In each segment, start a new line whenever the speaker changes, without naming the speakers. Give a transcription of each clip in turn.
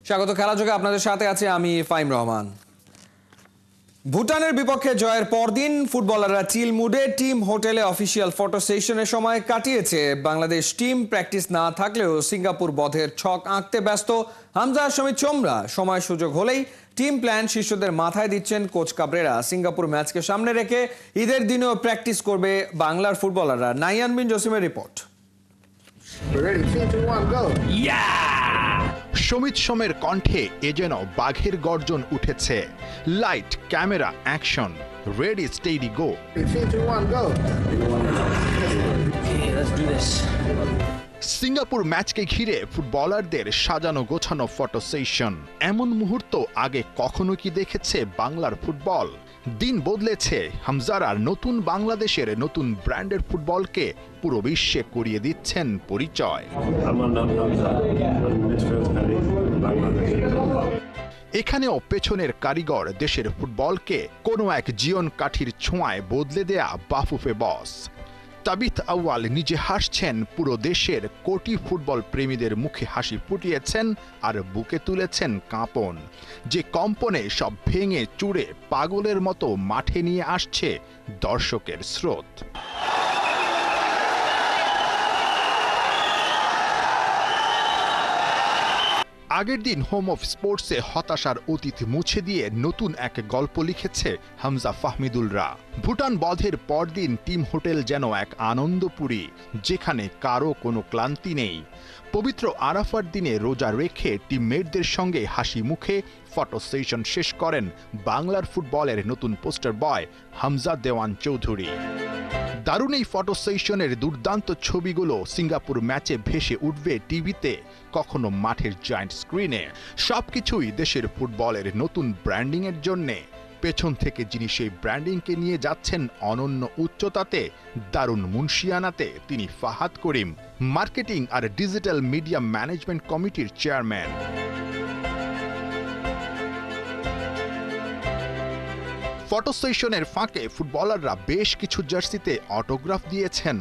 স্বাগত খেলাযোগে আপনাদের সাথে আছি আমি ফাইম রহমান। ভুটানের বিপক্ষে জয়ের পরদিন ফুটবলাররা চিল মুডে টিম হোটেলে অফিসিয়াল ফটো সেশনের সময় কাটিয়েছে। বাংলাদেশ টিম প্র্যাকটিস না থাকলেও সিঙ্গাপুর বধের ছক আঁকতে ব্যস্ত হামজা শমিত চোমরা। সময় সুযোগ হলেই টিম প্ল্যান শিষ্যদের মাথায় দিচ্ছেন কোচ কাবরেরা। সিঙ্গাপুর ম্যাচকে সামনে রেখে ঈদের দিনেও প্র্যাকটিস করবে বাংলার ফুটবলাররা। নাইয়ান বিন জসিমের রিপোর্ট।
শমিত সোমের কণ্ঠে এ যেন বাঘের গর্জন উঠেছে। Light, camera, action, ready steady go. Singapore ম্যাচকে ঘিরে ফুটবলারদের সাজানো গোছানো ফটো সেশন। এমন মুহূর্ত আগে কখনো কি দেখেছে বাংলার ফুটবল? দিন বদলেছে। হামজারা নতুন বাংলাদেশের নতুন ব্র্যান্ডের ফুটবলকে পুরো বিশ্বে করিয়ে দিচ্ছেন পরিচয়। এখানেও পেছনের কারিগর দেশের ফুটবলকে কোনো এক জীবন কাঠির ছোঁয়ায় বদলে দেয়া বাফুফে বস। তাবিথ আউয়াল নিজে হাসছেন, পুরো দেশের কোটি ফুটবল প্রেমীদের মুখে হাসি ফুটিয়েছেন আর বুকে তুলেছেন কাঁপন। যে কম্পনে সব ভেঙে চুরে পাগলের মতো মাঠে নিয়ে আসছে দর্শকের স্রোত। আগের দিন হোম অফ স্পোর্টসে হতাশার অতীত মুছে দিয়ে নতুন এক গল্প লিখেছে হামজা ফাহমিদুলরা। ভুটান বধের পরদিন টিম হোটেল যেন এক আনন্দপুরী, যেখানে কারো কোনো ক্লান্তি নেই। পবিত্র আরাফার দিনে রোজা রেখে টিমমেটদের সঙ্গে হাসি মুখে ফটো সেশন শেষ করেন বাংলার ফুটবলের নতুন পোস্টার বয় হামজা দেওয়ান চৌধুরী। দারুণ এই ফটো সেশনের দুর্দান্ত ছবিগুলো সিঙ্গাপুর ম্যাচে ভেসে উঠবে টিভিতে, কখনো মাঠের জায়ান্ট স্ক্রিনে। সবকিছুই দেশের ফুটবলের নতুন ব্র্যান্ডিংয়ের জন্যে। পেছন থেকে যিনি সেই ব্র্যান্ডিংকে নিয়ে যাচ্ছেন অনন্য উচ্চতাতে, দারুণ মুন্সিয়ানাতে, তিনি ফাহাদ করিম, মার্কেটিং আর ডিজিটাল মিডিয়া ম্যানেজমেন্ট কমিটির চেয়ারম্যান। ফটো সেশনের ফাঁকে ফুটবলাররা বেশ কিছু জার্সিতে অটোগ্রাফ দিয়েছেন।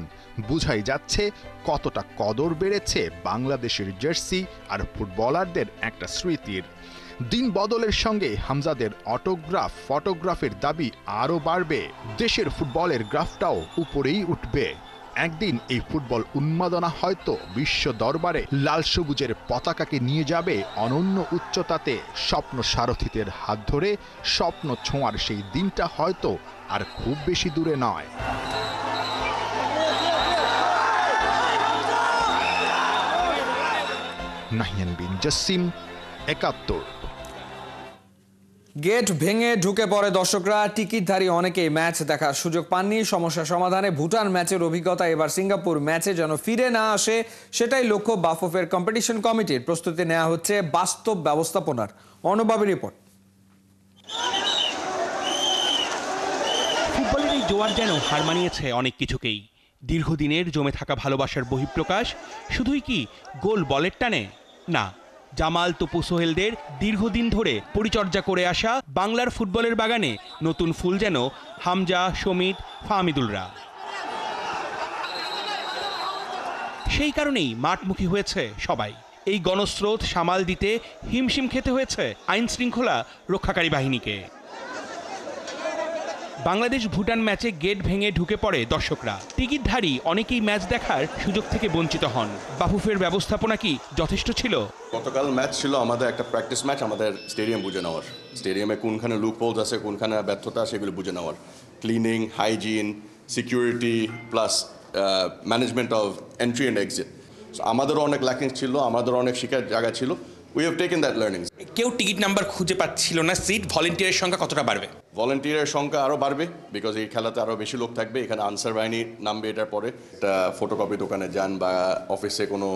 বুঝাই যাচ্ছে কতটা কদর বেড়েছে বাংলাদেশের জার্সি আর ফুটবলারদের একটা স্মৃতির। দিন বদলের সঙ্গে হামজাদের অটোগ্রাফ ফটোগ্রাফের দাবি আরও বাড়বে। দেশের ফুটবলের গ্রাফটাও উপরেই উঠবে। একদিন এই ফুটবল উন্মাদনা হয়তো বিশ্ব দরবারে লাল সবুজের পতাকাকে নিয়ে যাবে অনন্য উচ্চতাতে। স্বপ্ন সারথীদের হাত ধরে স্বপ্ন ছোঁয়ার সেই দিনটা হয়তো আর খুব বেশি দূরে নয়। নাহিয়ান বিন জসিম, ৭১।
গেট ভেঙে ঢুকে পড়ে দর্শকরা। টিকিটধারী অনেকেই ম্যাচ দেখার সুযোগ পাননি। সমস্যা সমাধানে ভুটান ম্যাচের অভিজ্ঞতা এবার সিঙ্গাপুর ম্যাচে যেন ফিরে না আসে, সেটাই লক্ষ্য বাফুফের কম্পিটিশন কমিটির। প্রস্তুতি নেওয়া হচ্ছে বাস্তব ব্যবস্থাপনার। অনুবাবের রিপোর্ট।
ফুটবলের এই জোয়ার যেন হার মানিয়েছে অনেক কিছুকেই। দীর্ঘদিনের জমে থাকা ভালোবাসার বহিঃপ্রকাশ শুধুই কি গোল বলের টানে? না, জামাল তপু সোহেলদের দীর্ঘদিন ধরে পরিচর্যা করে আসা বাংলার ফুটবলের বাগানে নতুন ফুল যেন হামজা, শমিত, ফাহমিদুলরা। সেই কারণেই মাঠমুখী হয়েছে সবাই। এই গণস্রোত সামাল দিতে হিমশিম খেতে হয়েছে আইন শৃঙ্খলা রক্ষাকারী বাহিনীকে। বাংলাদেশ ভুটান ম্যাচে গেট ভেঙে ঢুকে পড়ে দর্শকরা। টিকিটধারী অনেকেই ম্যাচ দেখার সুযোগ থেকে বঞ্চিত হন। বাফুফের ব্যবস্থাপনা কি যথেষ্ট ছিল?
গতকাল ম্যাচ ছিল আমাদের একটা প্র্যাকটিস ম্যাচ, আমাদের স্টেডিয়াম বুঝে নেওয়ার, স্টেডিয়ামে কোনখানে লুপ হোলস আছে, কোনখানে ব্যর্থতা, সেগুলো বুঝে নেওয়ার। Cleaning, hygiene, security plus management of entry and exit. আমাদেরও অনেক ল্যাকিংস ছিল, আমাদেরও অনেক শিখার জায়গা ছিল। We have taken that learning.
কেউ টিকিট নাম্বার খুঁজে পাচ্ছিল না, সিট। ভলেন্টিয়ারের সংখ্যা কতটা বাড়বে?
ভলেন্টিয়ারের সংখ্যা আরও বাড়বে, বিকজ এই খেলাতে আরও বেশি লোক থাকবে। এখানে আনসার বাহিনী নামবে এটার পরে। একটা ফটোকপি দোকানে যান বা অফিসে কোনো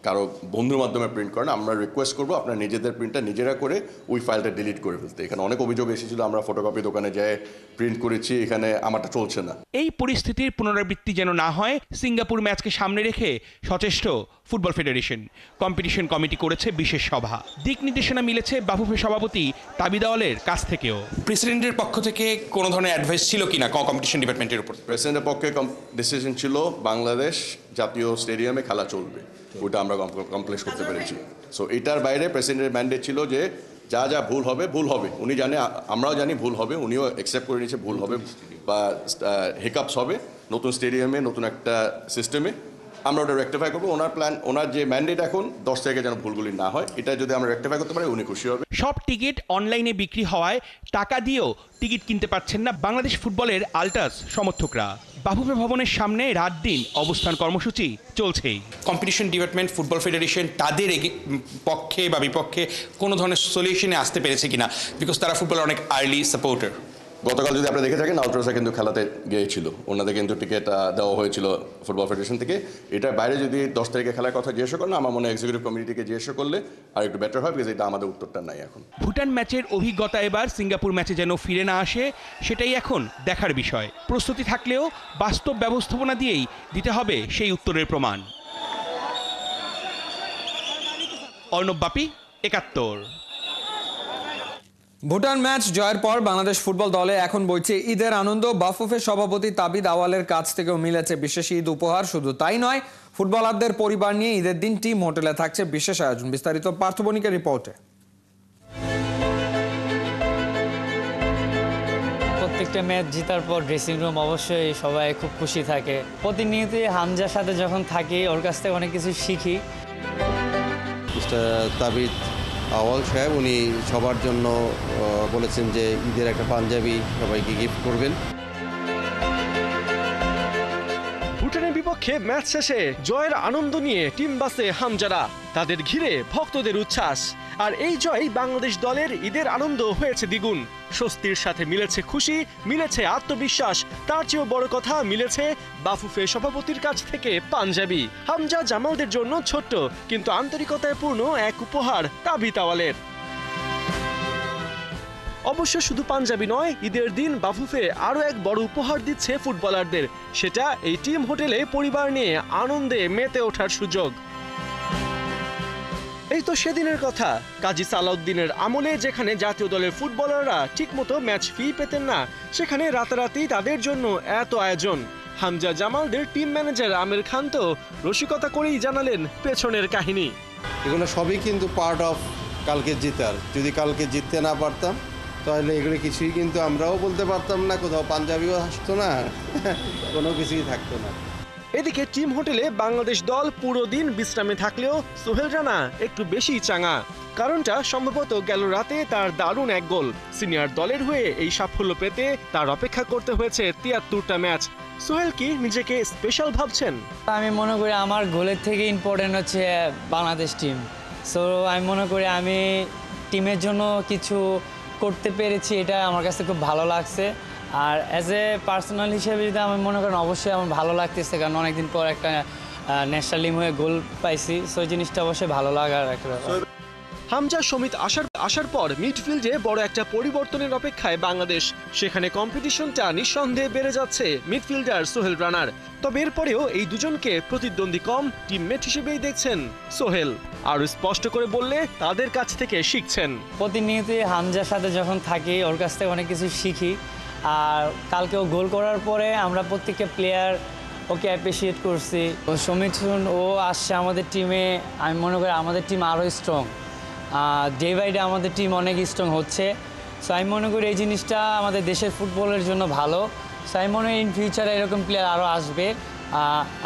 কারো বন্ধুর মাধ্যমে প্রিন্ট করেন, আমরা রিকোয়েস্ট করবো আপনার নিজেদের প্রিন্টটা নিজেরা করে ওই ফাইলটা ডিলিট করে ফেলতে। এখানে অনেক অভিযোগ এসেছিল, আমরা ফটোকপি দোকানে যেয়ে প্রিন্ট করেছি, এখানে আমারটা চলছে না।
এই পরিস্থিতির পুনরাবৃত্তি যেন না হয়, সিঙ্গাপুর ম্যাচকে সামনে রেখে সচেষ্ট ফুটবল ফেডারেশন। কম্পিটিশন কমিটি করেছে বিশেষ সভা। দিক নির্দেশনা মিলেছে বাফুফে সভাপতি তাবিদ আওয়ালের কাছ থেকেও। প্রেসিডেন্টের পক্ষ থেকে কোনো ধরনের অ্যাডভাইস ছিল কিনা কম্পিটিশন ডিপার্টমেন্টের উপর?
প্রেসিডেন্টের পক্ষে ডিসিশন ছিল বাংলাদেশ জাতীয় স্টেডিয়ামে খেলা চলবে। ওটা আমরা কমপ্লেক্স করতে পেরেছি। সো এটার বাইরে প্রেসিডেন্টের ম্যান্ডেট ছিল যে যা যা ভুল হবে উনি জানে, আমরাও জানি ভুল হবে, উনিও অ্যাকসেপ্ট করে নিয়েছে ভুল হবে বা হিকআপস হবে নতুন স্টেডিয়ামে, নতুন একটা সিস্টেমে, আমরা ওটা রেক্টিফাই করবো। ওনার যে ম্যান্ডেট এখন 10 তারিখে যেন ভুলগুলি না হয়, এটা যদি আমরা রেক্টিফাই করতে পারি উনি খুশি হবে।
সব টিকিট অনলাইনে বিক্রি হওয়ায় টাকা দিয়েও টিকিট কিনতে পারছেন না বাংলাদেশ ফুটবলের আল্ট্রাস সমর্থকরা। বাফুফে ভবনের সামনে রাত দিন অবস্থান কর্মসূচি চলছেই।
কম্পিটিশন ডিপার্টমেন্ট, ফুটবল ফেডারেশন তাদের পক্ষে বা বিপক্ষে কোনো ধরনের সলিউশনে আসতে পেরেছে কিনা, বিকজ তারা ফুটবলের অনেক আর্লি সাপোর্টার।
গতকাল যদি আপনি দেখে থাকেন, আলট্রাসা কিন্তু খেলাতে গিয়েছিল, ওনাদের কিন্তু টিকিট দেওয়া হয়েছিল ফুটবল ফেডারেশন থেকে। এটার বাইরে যদি 10 তারিখে খেলার কথা জিজ্ঞাসা করেন, আমার মনে হয় এক্সিকিউটিভ কমিটিকে জিজ্ঞাসা করলে আর একটু বেটার হয়, বিকজ এটা আমাদের উত্তরটা নাই এখন।
ভুটান ম্যাচের অভিজ্ঞতা এবার সিঙ্গাপুর ম্যাচে যেন ফিরে না আসে, সেটাই এখন দেখার বিষয়। প্রস্তুতি থাকলেও বাস্তব ব্যবস্থাপনা দিয়েই দিতে হবে সেই উত্তরের প্রমাণ। অর্ণব বাপি, ৭১।
ভুটান ম্যাচ জয়ের পর বাংলাদেশ ফুটবল দলে এখন বইছে ঈদের আনন্দ। বাফুফের সভাপতি তাবিদ আওয়ালের কাছ থেকেও মিলেছে বিশেষ ঈদ উপহার। শুধু তাই নয়, ফুটবলারদের পরিবার নিয়ে ঈদের দিন টিম হোটেলে থাকছে বিশেষ আয়োজন। বিস্তারিত পার্থ বণিকের রিপোর্টে।
প্রত্যেকটা ম্যাচ জেতার পর ড্রেসিং রুম অবশ্যই সবাই খুব খুশি থাকে। প্রতিনিয়তই হামজার সাথে যখন থাকি ওর কাছ থেকে অনেক কিছু শিখি।
মিস্টার তাবিদ আওয়াল সাহেব উনি সবার জন্য বলেছেন যে ঈদের একটা পাঞ্জাবি সবাইকে গিফট করবেন।
ভুটানের বিপক্ষে ম্যাচ শেষে জয়ের আনন্দ নিয়ে টিম বাসে হামজারা, তাদের ঘিরে ভক্তদের উচ্ছ্বাস। আর এই জয় বাংলাদেশ দলের ঈদের আনন্দ হয়েছে দ্বিগুণ। স্বস্তির সাথে মিলেছে খুশি, মিলেছে আত্মবিশ্বাস, তার চেয়েও বড় কথা মিলেছে বাফুফে সভাপতির কাছ থেকে পাঞ্জাবি। হামজা জামালদের জন্য ছোট্ট কিন্তু আন্তরিকতায় পূর্ণ এক উপহার তাবিদ আওয়ালের। অবশ্য শুধু পাঞ্জাবি নয়, ঈদের দিন বাফুফে আরও এক বড় উপহার দিচ্ছে ফুটবলারদের। সেটা এই টিম হোটেলে পরিবার নিয়ে আনন্দে মেতে ওঠার সুযোগ। এই তো সেদিনের কথা, কাজী সালাউদ্দিনের আমলে যেখানে জাতীয় দলের ফুটবলাররা ঠিকমতো ম্যাচ ফি পেতেন না, সেখানে রাতারাতি তাদের জন্য এত আয়োজন। হামজা জামালদের টিম ম্যানেজার আমির খান তো রসিকতা করেই জানালেন পেছনের কাহিনী।
এগুলো সবই কিন্তু পার্ট অফ কালকে জেতার। যদি কালকে জিততে না পারতাম তাহলে এগুলো কিছুই কিন্তু আমরাও বলতে পারতাম না, কোথাও পাঞ্জাবিও আসতো না, কোনো কিছুই থাকতো না।
এদিকে টিম হোটেলে বাংলাদেশ দল পুরো দিন বিশ্রামে থাকলেও সোহেল রানা একটু বেশি চাঙা। কারণটা সম্ভবত গেল রাতে তার দারুণ এক গোল। সিনিয়র দলের হয়ে এই সাফল্য পেতে তার অপেক্ষা করতে হয়েছে ৭৩টা ম্যাচ। সোহেল কি নিজেকে স্পেশাল ভাবছেন?
আমি মনে করি আমার গোলের থেকে ইম্পর্টেন্ট হচ্ছে বাংলাদেশ টিম। সো আমি মনে করি আমি টিমের জন্য কিছু করতে পেরেছি, এটা আমার কাছে খুব ভালো লাগছে। আর অ্যাজ এ পার্সোনাল হিসেবে যদি আমি মনে করেন, অবশ্যই আমার ভালো লাগতেছে, কারণ অনেকদিন পর একটা ন্যাশনাল টিম হয়ে গোল পাইছি। সো এই জিনিসটা অবশ্যই ভালো লাগার একটা ব্যাপার।
হামজা সমিত আসার পর মিডফিল্ডে বড় একটা পরিবর্তনের অপেক্ষায় বাংলাদেশ। সেখানে কম্পিটিশনটা নিঃসন্দেহে বেড়ে যাচ্ছে মিডফিল্ডার সোহেল রানার। তবে এরপরেও এই দুজনকে প্রতিদ্বন্দ্বী কম টিমমেট হিসেবেই দেখছেন সোহেল। আর স্পষ্ট করে বললে তাদের কাছ থেকে শিখছেন।
প্রতিনিয়তই হামজার সাথে যখন থাকি ওর কাছ থেকে অনেক কিছু শিখি। আর কালকে ও গোল করার পরে আমরা প্রত্যেকটা প্লেয়ার ওকে অ্যাপ্রিসিয়েট করছি। সমিত ও আসছে আমাদের টিমে, আমি মনে করি আমাদের টিম আরও স্ট্রং। ডে বাই ডে আমাদের টিম অনেক স্ট্রং হচ্ছে। সো আমি মনে করি এই জিনিসটা আমাদের দেশের ফুটবলের জন্য ভালো। সো আমি মনে করি ইন ফিউচারে এরকম প্লেয়ার আরও আসবে।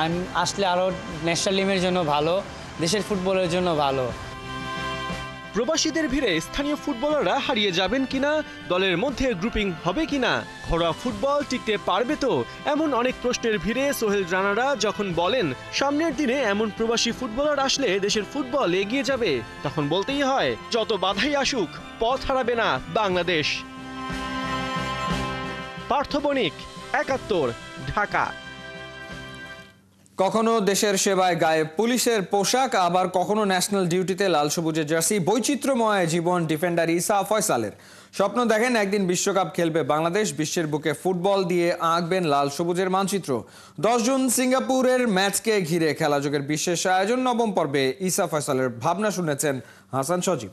আমি আসলে আরও ন্যাশনাল টিমের জন্য ভালো, দেশের ফুটবলের জন্য ভালো।
প্রবাসীদের ভিড়ে স্থানীয় ফুটবলাররা হারিয়ে যাবেন কিনা, দলের মধ্যে গ্রুপিং হবে কিনা, ঘরোয়া ফুটবল টিকতে পারবে তো, এমন অনেক প্রশ্নের ভিড়ে সোহেল রানারা যখন বলেন সামনের দিনে এমন প্রবাসী ফুটবলার আসলে দেশের ফুটবল এগিয়ে যাবে, তখন বলতেই হয় যত বাধাই আসুক পথ হারাবে না বাংলাদেশ। পার্থ বণিক, ৭১, ঢাকা।
কখনো দেশের সেবায় গায়ে পুলিশের পোশাক, আবার কখনো ন্যাশনাল ডিউটিতে লাল সবুজের জার্সি। বৈচিত্র্যময় জীবন ডিফেন্ডার ইসা ফয়সালের। স্বপ্ন দেখেন একদিন বিশ্বকাপ খেলবে বাংলাদেশ, বিশ্বের বুকে ফুটবল দিয়ে আঁকবেন লাল সবুজের মানচিত্র। 10 জুন সিঙ্গাপুরের ম্যাচকে ঘিরে খেলাযোগের বিশেষ আয়োজন। নবম পর্বে ইসা ফয়সালের ভাবনা শুনেছেন হাসান সজীব।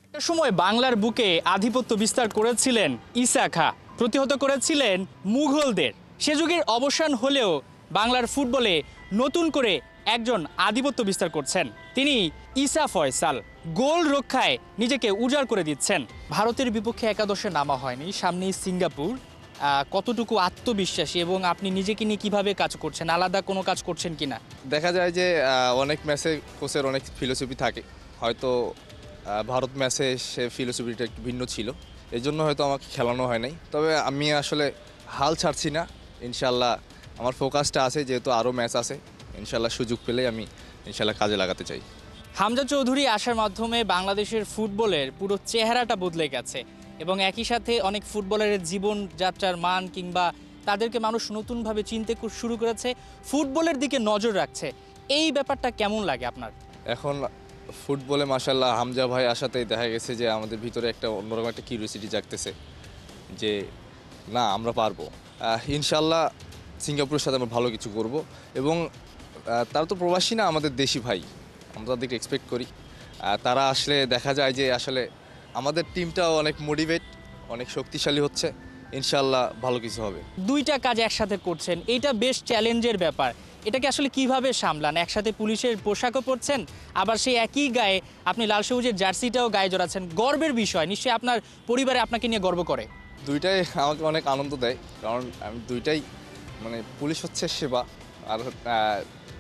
একটা সময় বাংলার বুকে আধিপত্য বিস্তার করেছিলেন ইসা খা, প্রতিহত করেছিলেন মুঘলদের। সে যুগের অবসান হলেও বাংলার ফুটবলে নতুন করে একজন আধিপত্য বিস্তার করছেন, তিনি ঈসা ফয়সাল। গোল রক্ষায় নিজেকে উজাড় করে দিচ্ছেন। ভারতের বিপক্ষে একাদশে নামা হয়নি, সামনেই সিঙ্গাপুর। কতটুকু আত্মবিশ্বাসী এবং আপনি নিজেকে নিয়ে কিভাবে কাজ করছেন, আলাদা কোনো কাজ করছেন কিনা?
দেখা যায় যে অনেক ম্যাচে কোচের অনেক ফিলোসফি থাকে, হয়তো ভারত ম্যাচে সে ফিলোসফিটা একটু ভিন্ন ছিল, এই জন্য হয়তো আমাকে খেলানো হয় নাই। তবে আমি আসলে হাল ছাড়ছি না, ইনশাল্লাহ আমার ফোকাসটা আছে, যেহেতু আরও ম্যাচ আছে, ইনশাল্লাহ সুযোগ পেলে আমি ইনশাল্লাহ কাজে লাগাতে চাই।
হামজা চৌধুরী আসার মাধ্যমে বাংলাদেশের ফুটবলের পুরো চেহারাটা বদলে গেছে এবং একই সাথে অনেক ফুটবলারের জীবনযাত্রার মান কিংবা তাদেরকে মানুষ নতুনভাবে চিনতে শুরু করেছে, ফুটবলের দিকে নজর রাখছে। এই ব্যাপারটা কেমন লাগে আপনার?
এখন ফুটবলে মাশাল্লাহ হামজা ভাই আসাতেই দেখা গেছে যে আমাদের ভিতরে একটা অন্যরকম একটা কিউরিওসিটি জাগতেছে যে না আমরা পারবো, ইনশাল্লাহ সিঙ্গাপুরের সাথে আমরা ভালো কিছু করব। এবং তারা তো প্রবাসী না, আমাদের দেশি ভাই, আমরা তাদেরকে এক্সপেক্ট করি। তারা আসলে দেখা যায় যে আসলে আমাদের টিমটাও অনেক মোটিভেট, অনেক শক্তিশালী হচ্ছে, ইনশাল্লাহ ভালো কিছু হবে।
দুইটা কাজ একসাথে করছেন, এইটা বেশ চ্যালেঞ্জের ব্যাপার। এটাকে আসলে কিভাবে সামলান? একসাথে পুলিশের পোশাকও পরছেন, আবার সেই একই গায়ে আপনি লাল সবুজের জার্সিটাও গায়ে জড়াচ্ছেন। গর্বের বিষয়, নিশ্চয়ই আপনার পরিবারে আপনাকে নিয়ে গর্ব করে।
দুইটাই আমাকে অনেক আনন্দ দেয়, কারণ আমি দুইটাই মানে পুলিশ হচ্ছে সেবা আর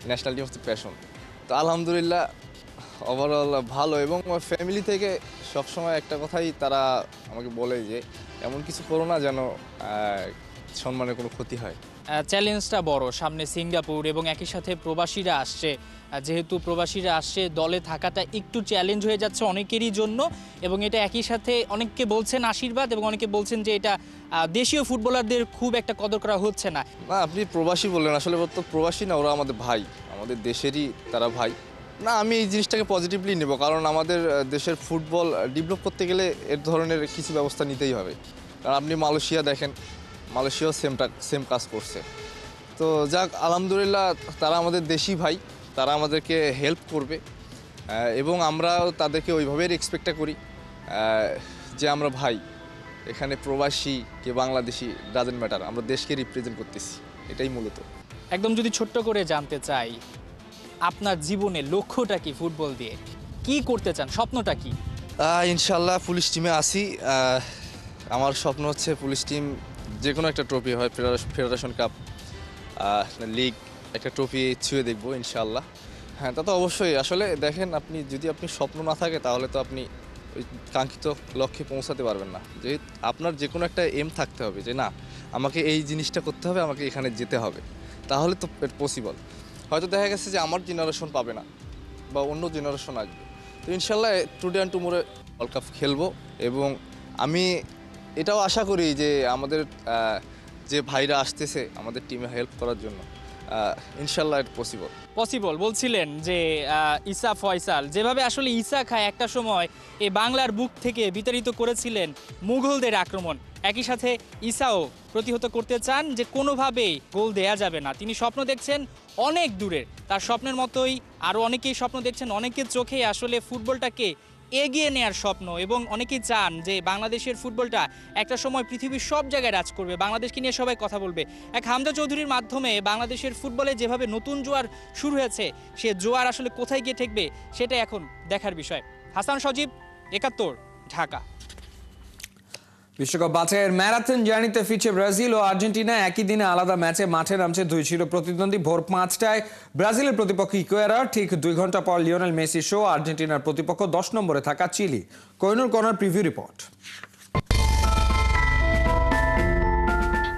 ন্যাশনাল টিম হচ্ছে প্যাশন। তো আলহামদুলিল্লাহ ওভারঅল ভালো। এবং ফ্যামিলি থেকে সবসময় একটা কথাই তারা আমাকে বলে যে এমন কিছু করো না যেন সম্মানের কোনো ক্ষতি হয়।
চ্যালেঞ্জটা বড়, সামনে সিঙ্গাপুর এবং একই সাথে প্রবাসীরা আসছে। যেহেতু প্রবাসীরা আসছে, দলে থাকাটা একটু চ্যালেঞ্জ হয়ে যাচ্ছে অনেকেরই জন্য, এবং এটা একই সাথে অনেককে বলছেন আশীর্বাদ এবং অনেকে বলছেন যে এটা দেশীয় ফুটবলারদের খুব একটা কদর করা হচ্ছে না।
না, আপনি প্রবাসী বললেন, আসলে তো প্রবাসী না, ওরা আমাদের ভাই, আমাদের দেশেরই তারা ভাই। না, আমি এই জিনিসটাকে পজিটিভলি নেব, কারণ আমাদের দেশের ফুটবল ডেভেলপ করতে গেলে এর ধরনের কিছু ব্যবস্থা নিতেই হবে। কারণ আপনি মালয়েশিয়া দেখেন, মালয়েশিয়াও সেম কাজ করছে। তো যাক, আলহামদুলিল্লাহ তারা আমাদের দেশি ভাই, তারা আমাদেরকে হেল্প করবে এবং আমরাও তাদেরকে ওইভাবেই এক্সপেক্টটা করি যে আমরা ভাই, এখানে প্রবাসী কে বাংলাদেশি ডাজেন্ট ম্যাটার, আমরা দেশকে রিপ্রেজেন্ট করতেছি, এটাই মূলত।
একদম যদি ছোট্ট করে জানতে চাই, আপনার জীবনের লক্ষ্যটা কি? ফুটবল দিয়ে কি করতে চান, স্বপ্নটা কি?
ইনশাল্লাহ পুলিশ টিমে আসি, আমার স্বপ্ন হচ্ছে পুলিশ টিম যে কোনো একটা ট্রফি হয়, ফেডারেশন কাপ, লিগ, একটা ট্রফি ছুঁয়ে দেখবো ইনশাল্লাহ। হ্যাঁ, তা তো অবশ্যই। আসলে দেখেন, যদি আপনি স্বপ্ন না থাকে তাহলে তো আপনি ওই কাঙ্ক্ষিত লক্ষ্যে পৌঁছাতে পারবেন না। যে আপনার যে কোনো একটা এম থাকতে হবে যে না, আমাকে এই জিনিসটা করতে হবে, আমাকে এখানে যেতে হবে, তাহলে তো পসিবল। হয়তো দেখা গেছে যে আমার জেনারেশন পাবে না বা অন্য জেনারেশন আসবে, তো ইনশাল্লাহ টুডে অ্যান্ড টুমোরে ওয়ার্ল্ড কাপ খেলবো। এবং আমি এটাও আশা করি যে আমাদের যে ভাইরা আসতেছে আমাদের টিমে হেল্প করার জন্য, ইনশাল্লাহ এটা পসিবল
বলছিলেন যে ঈসা ফয়সাল যেভাবে আসলে ঈসা খায় একটা সময় এই বাংলার বুক থেকে বিতাড়িত করেছিলেন মুঘলদের আক্রমণ, একই সাথে ঈসাও প্রতিহত করতে চান যে কোনোভাবেই গোল দেয়া যাবে না। তিনি স্বপ্ন দেখছেন অনেক দূরের, তার স্বপ্নের মতোই আরও অনেকেই স্বপ্ন দেখছেন, অনেকের চোখে আসলে ফুটবলটাকে এগিয়ে নেওয়ার স্বপ্ন, এবং অনেকেই চান যে বাংলাদেশের ফুটবলটা একটা সময় পৃথিবীর সব জায়গায় রাজ করবে, বাংলাদেশকে নিয়ে সবাই কথা বলবে। এক হামজা চৌধুরীর মাধ্যমে বাংলাদেশের ফুটবলে যেভাবে নতুন জোয়ার শুরু হয়েছে, সে জোয়ার আসলে কোথায় গিয়ে ঠেকবে সেটা এখন দেখার বিষয়। হাসান সজীব, ৭১, ঢাকা।
বিশ্বকাপ বাছাইয়ের ম্যারাথন জার্নিতে ফিরছে ব্রাজিল ও আর্জেন্টিনা। একই দিনে আলাদা ম্যাচে মাঠে নামছে দুই চির প্রতিদ্বন্দ্বী। ভোর ৫টায় ব্রাজিলের প্রতিপক্ষ ইকুয়েডর, ঠিক ২ ঘন্টা পর লিওনেল মেসি শো। আর্জেন্টিনার প্রতিপক্ষ ১০ নম্বরে থাকা Chile. Kohinoor corner preview report.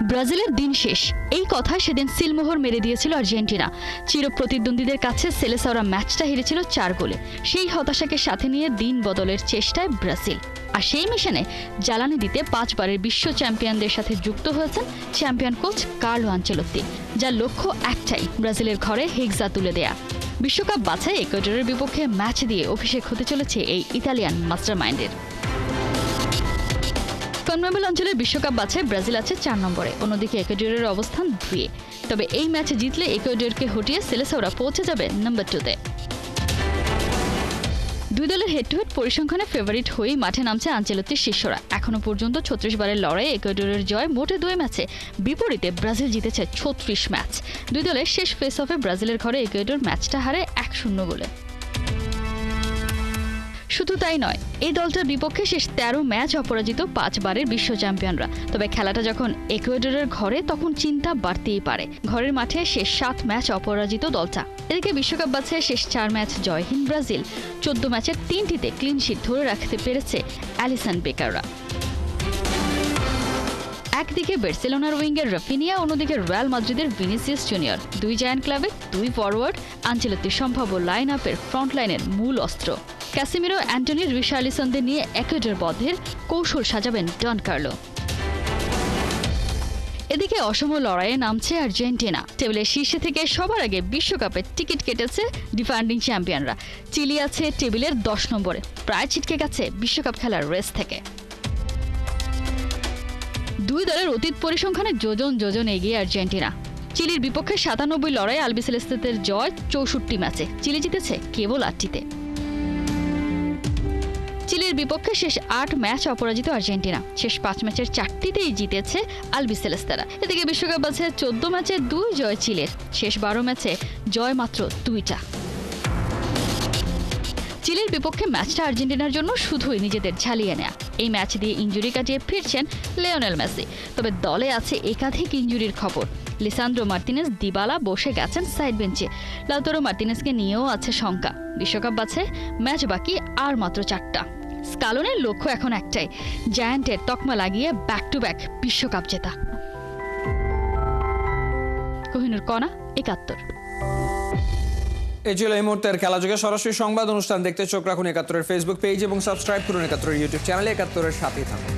ব্রাজিলের দিন শেষ, এই কথা সেদিন সিলমোহর মেরে দিয়েছিল আর্জেন্টিনা। চিরপ্রতিদ্বন্দ্বীদের কাছে সেলেসাওরা ম্যাচটা হেরেছিল ৪ গোলে। সেই হতাশাকে সাথে নিয়ে দিন বদলের চেষ্টায় ব্রাজিল। আর সেই মিশনে জ্বালানি দিতে ৫ বারের বিশ্ব চ্যাম্পিয়নদের সাথে যুক্ত হয়েছেন চ্যাম্পিয়ন কোচ কার্লো আনচেলত্তি, যার লক্ষ্য একটাই, ব্রাজিলের ঘরে হেক্সা তুলে দেয়া। বিশ্বকাপ বাছাই ইকুয়েডরের বিপক্ষে ম্যাচ দিয়ে অভিষেক হতে চলেছে এই ইতালিয়ান মাস্টারমাইন্ডের। কনমেবল অঞ্চলের বিশ্বকাপ বাছাই ব্রাজিল আছে ৪ নম্বরে, অন্যদিকে ইকুয়েডরের অবস্থান ২-এ। তবে এই ম্যাচে জিতলে ইকুয়েডরকে হটিয়ে সেলেসাওরা পৌঁছে যাবে নম্বর 2-তে। দুই দলের হেড টু হেড পরিসংখ্যানে ফেভারিট হয়েই মাঠে নামছে আনচেলত্তির শিষ্যরা। এখনো পর্যন্ত 36 বারের লড়াইয়ে ইকুয়েডরের জয় মোটে 2 ম্যাচে, বিপরীতে ব্রাজিল জিতেছে 36 ম্যাচ। দুই দলের শেষ ফেস অফে ব্রাজিলের ঘরে ইকুয়েডর ম্যাচটা হারে 1-0 গোলে। শুধু তাই নয়, এই দলটার বিপক্ষে শেষ 13 ম্যাচ অপরাজিত 5 বারের বিশ্ব চ্যাম্পিয়নরা। তবে খেলাটা যখন ইকুয়েডরের ঘরে তখন চিন্তা বাড়তেই পারে। ঘরের মাঠে শেষ 7 ম্যাচ অপরাজিত দলটা। এদিকে বিশ্বকাপ বাছে শেষ 4 ম্যাচ জয়হীন ব্রাজিল। 14 ম্যাচের 3টিতে ক্লিনশিট ধরে রাখতে পেরেছে অ্যালিসন বেকাররা। একদিকে বার্সেলোনার উইঙ্গের রাফিনিয়া, অন্যদিকে রিয়াল মাদ্রিদের ভিনিসিয়াস জুনিয়র। দুই জায়ান্ট ক্লাবে 2 ফরওয়ার্ড আনচেলত্তির সম্ভাব্য লাইন আপের ফ্রন্টলাইনের মূল অস্ত্র। ক্যাসিমিরো, অ্যান্টনি, রিশার্লিসনদের নিয়ে ইকুয়েডর বধের কৌশল সাজাবেন ডন কার্লো। এদিকে অসম লড়াইয়ে নামছে আর্জেন্টিনা। টেবিলের শীর্ষে থেকে সবার আগে বিশ্বকাপের টিকিট কেটেছে ডিফেন্ডিং চ্যাম্পিয়নরা। চিলি আছে টেবিলের 10 নম্বরে, প্রায় ছিটকে গেছে বিশ্বকাপ খেলার রেস থেকে। দুই দলের অতীত পরিসংখ্যানে যোজন এগিয়ে আর্জেন্টিনা। চিলির বিপক্ষে 97 লড়াই আলবিসেলেস্তেদের জয় 64 ম্যাচে, চিলি জিতেছে কেবল 8টিতে। চিলির বিপক্ষে শেষ 8 ম্যাচ অপরাজিত আর্জেন্টিনা। শেষ 5 ম্যাচের 4টিতেই জিতেছে আলবিসেলেস্তেরা। এদিকে বিশ্বকাপ বাছে 14 ম্যাচে 2 জয় চিলির, শেষ 12 ম্যাচে জয় মাত্র 2টা। চিলির বিপক্ষে ম্যাচটা আর্জেন্টিনার জন্য শুধুই নিজেদের ঝালিয়ে নেয়া। এই ম্যাচ দিয়ে ইনজুরি কাটিয়ে ফিরছেন লিওনেল মেসি। তবে দলে আছে একাধিক ইনজুরির খবর। লিসান্দ্রো মার্টিনেজ, দিবালা বসে গেছেন সাইড বেঞ্চে। লাউতারো মার্টিনেজকে নিয়েও আছে শঙ্কা। বিশ্বকাপ বাছে ম্যাচ বাকি আর মাত্র 4টা। স্কালোনের লক্ষ্য এখন একটাই, জায়ান্টের তকমা লাগিয়ে ব্যাক টু ব্যাক বিশ্বকাপ জেতা। কোহিনুর কণা, 71।
এই ছিল এই মুহূর্তের খেলাযোগে সরাসরি সংবাদ অনুষ্ঠান দেখতে চোখ রাখুন 71-এর ফেসবুক পেজ এবং সাবস্ক্রাইব করুন 71-এর ইউটিউব চ্যানেলে। 71-এর সাথেই থাকুন।